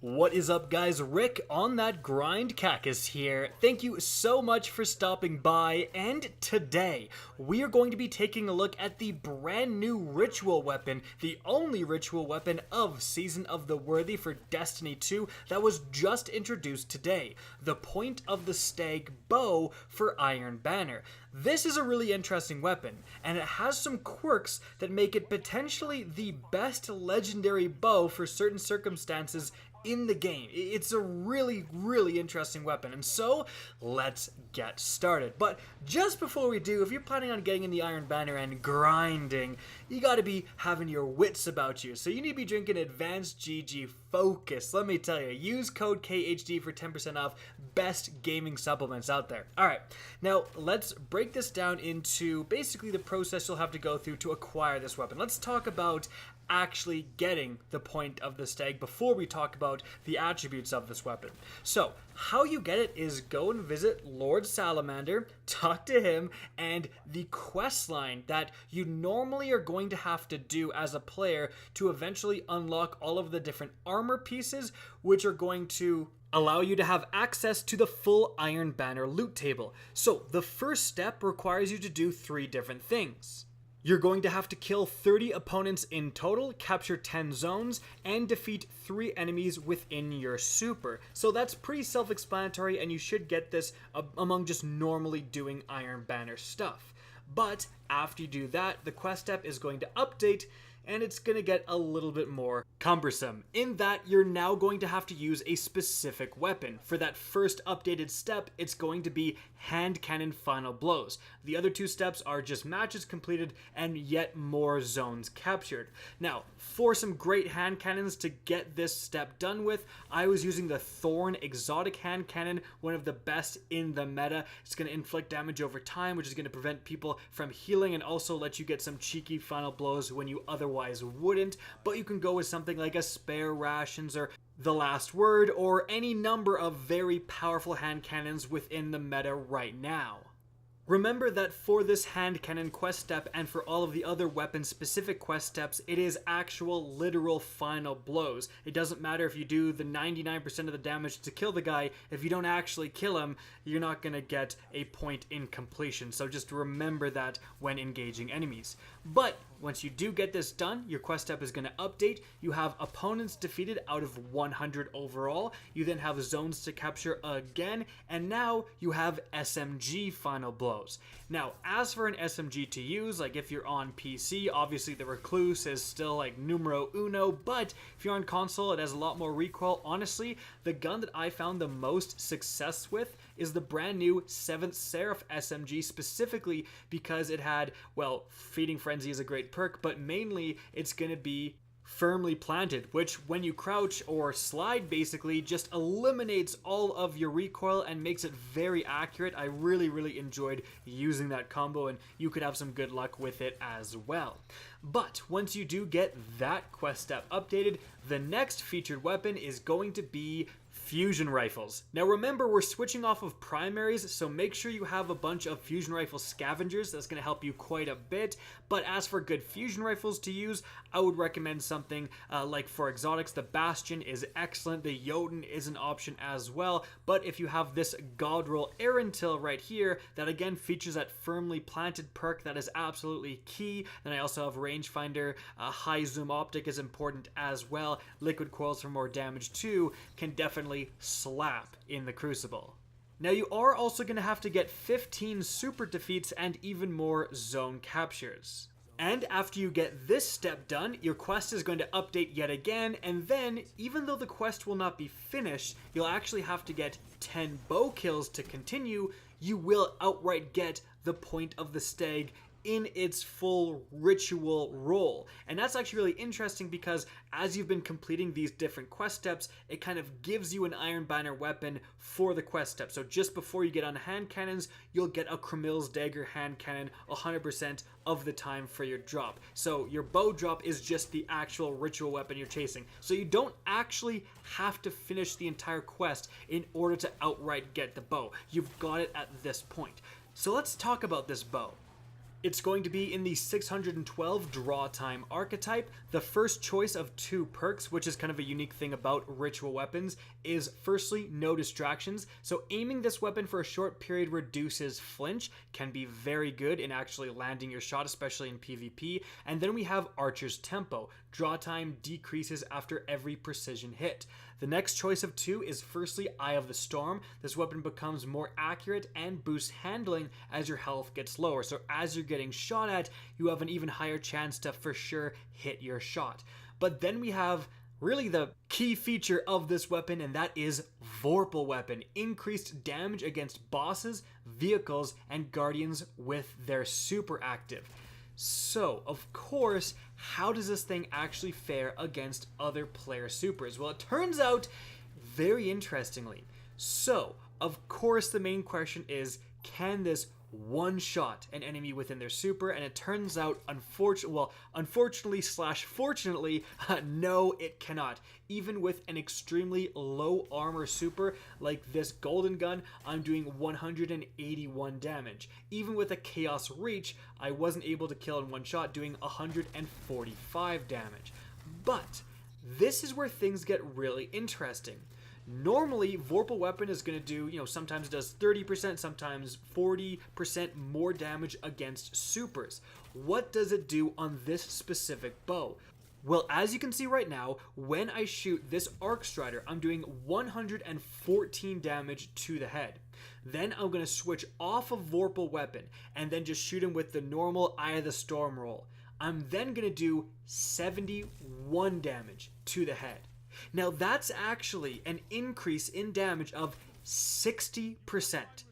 What is up, guys? Rick on that grind, Kackis here. Thank you so much for stopping by, and today we are going to be taking a look at the brand new ritual weapon, the only ritual weapon of Season of the Worthy for Destiny 2 that was just introduced today, the Point of the Stag Bow for Iron Banner. This is a really interesting weapon, and it has some quirks that make it potentially the best legendary bow for certain circumstances in the game. It's a really interesting weapon, and so let's get started. But just before we do, if you're planning on getting in the Iron Banner and grinding, you gotta be having your wits about you. So you need to be drinking Advanced GG Focus. Let me tell you, use code KackisHD for 10% off. Best gaming supplements out there. Alright, now let's break this down into basically the process you'll have to go through to acquire this weapon. Let's talk about actually getting the Point of the Stag before we talk about the attributes of this weapon. So, how you get it is go and visit Lord Salamander, talk to him, and the quest line that you normally are going to have to do as a player to eventually unlock all of the different armor pieces, which are going to allow you to have access to the full Iron Banner loot table. So, the first step requires you to do 3 different things. You're going to have to kill 30 opponents in total, capture 10 zones, and defeat 3 enemies within your super. So that's pretty self-explanatory, and you should get this among just normally doing Iron Banner stuff. But after you do that, the quest step is going to update, and it's going to get a little bit more cumbersome, in that you're now going to have to use a specific weapon. For that first updated step, it's going to be hand cannon final blows. The other 2 steps are just matches completed and yet more zones captured. Now, for some great hand cannons to get this step done with, I was using the Thorn exotic hand cannon, one of the best in the meta. It's going to inflict damage over time, which is going to prevent people from healing and also let you get some cheeky final blows when you otherwise wouldn't. But you can go with something like a Spare Rations or The Last Word or any number of very powerful hand cannons within the meta right now. Remember that for this hand cannon quest step and for all of the other weapon specific quest steps, it is actual literal final blows. It doesn't matter if you do the 99% of the damage to kill the guy. If you don't actually kill him, you're not going to get a point in completion. So just remember that when engaging enemies. But once you do get this done, your quest step is going to update. You have opponents defeated out of 100 overall. You then have zones to capture again, and now you have SMG final blows. Now, as for an SMG to use, like if you're on PC, obviously the Recluse is still like numero uno, but if you're on console, it has a lot more recoil. Honestly, the gun that I found the most success with is the brand new 7th SERAPH SMG, specifically because it had, well, Feeding Frenzy is a great perk, but mainly it's going to be firmly planted, which when you crouch or slide basically just eliminates all of your recoil and makes it very accurate. I really enjoyed using that combo, and you could have some good luck with it as well. But once you do get that quest step updated, the next featured weapon is going to be fusion rifles. Now remember, we're switching off of primaries, so make sure you have a bunch of fusion rifle scavengers. That's going to help you quite a bit. But as for good fusion rifles to use, I would recommend something like for exotics, the Bastion is excellent. The Jotun is an option as well. But if you have this Godroll Erentil right here, that again features that firmly planted perk, that is absolutely key. Then I also have rangefinder, high zoom optic is important as well. Liquid coils for more damage too can definitely slap in the Crucible. Now you are also going to have to get 15 super defeats and even more zone captures. And after you get this step done, your quest is going to update yet again, and then, even though the quest will not be finished, you'll actually have to get 10 bow kills to continue. You will outright get the Point of the Stag in its full ritual role. And that's actually really interesting because as you've been completing these different quest steps, it kind of gives you an Iron Banner weapon for the quest step. So just before you get on hand cannons, you'll get a Cremil's Dagger hand cannon 100% of the time for your drop. So your bow drop is just the actual ritual weapon you're chasing. So you don't actually have to finish the entire quest in order to outright get the bow. You've got it at this point. So let's talk about this bow. It's going to be in the 612 Draw Time archetype. The first choice of 2 perks, which is kind of a unique thing about ritual weapons, is firstly, no distractions. So aiming this weapon for a short period reduces flinch, can be very good in actually landing your shot, especially in PvP. And then we have Archer's Tempo. Draw time decreases after every precision hit. The next choice of 2 is firstly Eye of the Storm. This weapon becomes more accurate and boosts handling as your health gets lower. So as you're getting shot at, you have an even higher chance to for sure hit your shot. But then we have really the key feature of this weapon, and that is Vorpal Weapon. Increased damage against bosses, vehicles, and guardians with their super active. So, of course, how does this thing actually fare against other player supers? Well, it turns out very interestingly. So, of course, the main question is, can this one-shot an enemy within their super? And it turns out, unfortunately/fortunately, no, it cannot. Even with an extremely low armor super like this golden gun, I'm doing 181 damage. Even with a chaos reach, I wasn't able to kill in one shot, doing 145 damage. But this is where things get really interesting. Normally, Vorpal Weapon is going to do, sometimes does 30%, sometimes 40% more damage against supers. What does it do on this specific bow? Well, as you can see right now, when I shoot this Arc Strider, I'm doing 114 damage to the head. Then I'm going to switch off of Vorpal Weapon and then just shoot him with the normal Eye of the Storm roll. I'm then going to do 71 damage to the head. Now that's actually an increase in damage of 60%.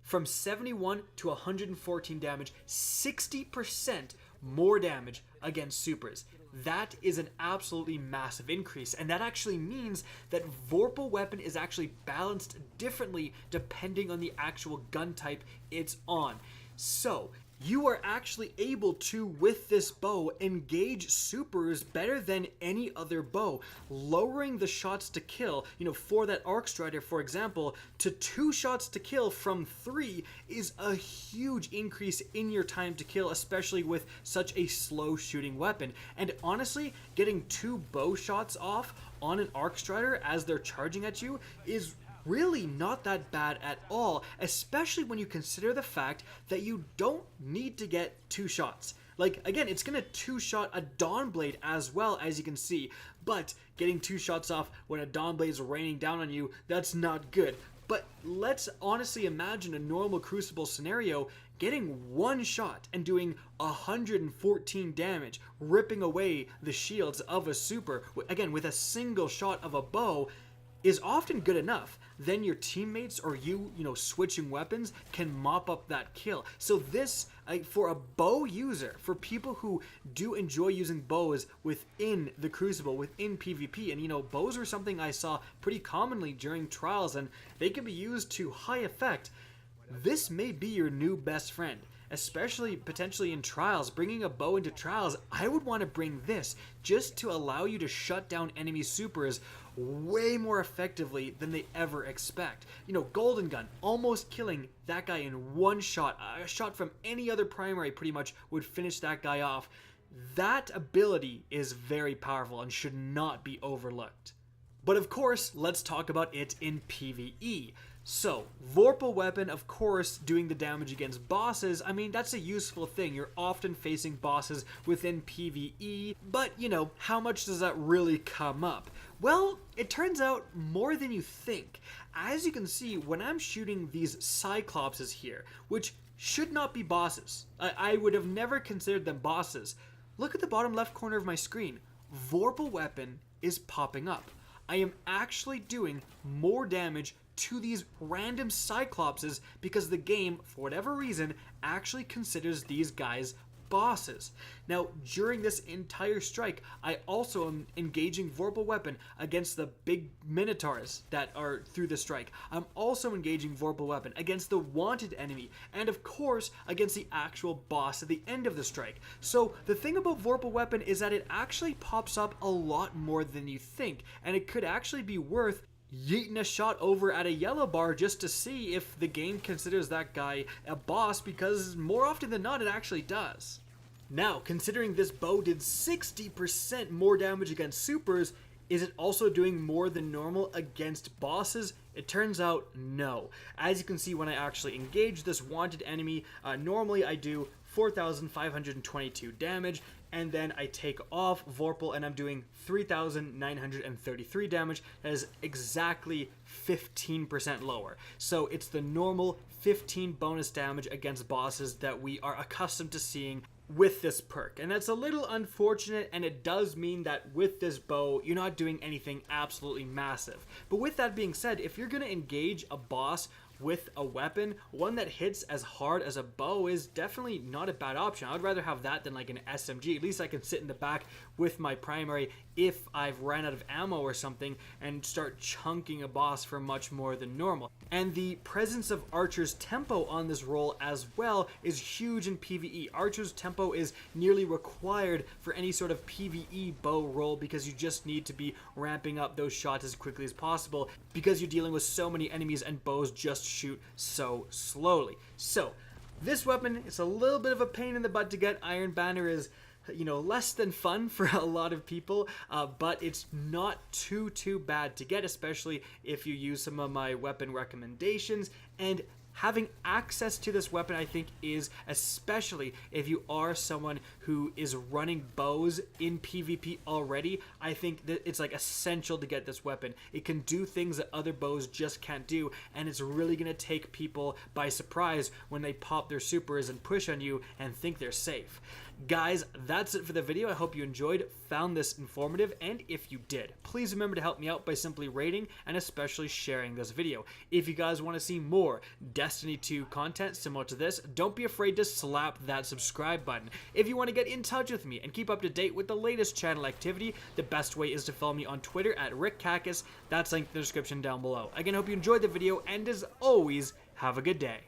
From 71 to 114 damage, 60% more damage against supers. That is an absolutely massive increase, and that actually means that Vorpal Weapon is actually balanced differently depending on the actual gun type it's on. So, you are actually able to, with this bow, engage supers better than any other bow, lowering the shots to kill, for that Arc Strider, for example, to 2 shots to kill from 3 is a huge increase in your time to kill, especially with such a slow shooting weapon. And honestly, getting 2 bow shots off on an Arc Strider as they're charging at you is really not that bad at all, especially when you consider the fact that you don't need to get 2 shots. Like, again, it's gonna 2-shot a Dawnblade as well, as you can see, but getting 2 shots off when a Dawnblade is raining down on you, that's not good. But let's honestly imagine a normal Crucible scenario, getting 1 shot and doing 114 damage, ripping away the shields of a super, again, with a single shot of a bow, is often good enough. Then your teammates or you switching weapons can mop up that kill. So this, for a bow user, for people who do enjoy using bows within the Crucible, within PvP, and bows are something I saw pretty commonly during trials, and they can be used to high effect, this may be your new best friend. Especially potentially in trials, bringing a bow into trials, I would want to bring this just to allow you to shut down enemy supers way more effectively than they ever expect. Golden Gun, almost killing that guy in 1 shot. A shot from any other primary pretty much would finish that guy off. That ability is very powerful and should not be overlooked. But of course, let's talk about it in PvE. So, Vorpal Weapon, of course, doing the damage against bosses, I mean, that's a useful thing. You're often facing bosses within PvE, but, how much does that really come up? Well, it turns out more than you think. As you can see, when I'm shooting these Cyclopses here, which should not be bosses, I would have never considered them bosses. Look at the bottom left corner of my screen. Vorpal Weapon is popping up. I am actually doing more damage to these random Cyclopses because the game, for whatever reason, actually considers these guys bosses. Now, during this entire strike, I also am engaging Vorpal Weapon against the big Minotaurs that are through the strike. I'm also engaging Vorpal Weapon against the wanted enemy, and of course, against the actual boss at the end of the strike. So, the thing about Vorpal Weapon is that it actually pops up a lot more than you think, and it could actually be worth yeeting a shot over at a yellow bar just to see if the game considers that guy a boss, because more often than not it actually does. Now, considering this bow did 60% more damage against supers, is it also doing more than normal against bosses? It turns out no. As you can see, when I actually engage this wanted enemy, normally I do 4,522 damage, and then I take off Vorpal and I'm doing 3,933 damage. That is exactly 15% lower. So it's the normal 15 bonus damage against bosses that we are accustomed to seeing with this perk, and that's a little unfortunate, and it does mean that with this bow you're not doing anything absolutely massive. But with that being said, if you're going to engage a boss with a weapon, one that hits as hard as a bow is definitely not a bad option. I would rather have that than like an SMG. At least I can sit in the back with my primary if I've ran out of ammo or something and start chunking a boss for much more than normal. And the presence of Archer's tempo on this roll as well is huge in PvE. Archer's tempo is nearly required for any sort of PvE bow roll, because you just need to be ramping up those shots as quickly as possible, because you're dealing with so many enemies and bows just shoot so slowly. So this weapon is a little bit of a pain in the butt to get. Iron Banner is, you know, less than fun for a lot of people, but it's not too bad to get, especially if you use some of my weapon recommendations. And having access to this weapon, I think, is, especially if you are someone who is running bows in PvP already, I think that it's like essential to get this weapon. It can do things that other bows just can't do, and it's really going to take people by surprise when they pop their supers and push on you and think they're safe. Guys, that's it for the video. I hope you enjoyed, found this informative, and if you did, please remember to help me out by simply rating and especially sharing this video. If you guys want to see more Destiny 2 content similar to this, don't be afraid to slap that subscribe button. If you want to get in touch with me and keep up to date with the latest channel activity, the best way is to follow me on Twitter at RickKackis. That's linked in the description down below. Again, I hope you enjoyed the video, and as always, have a good day.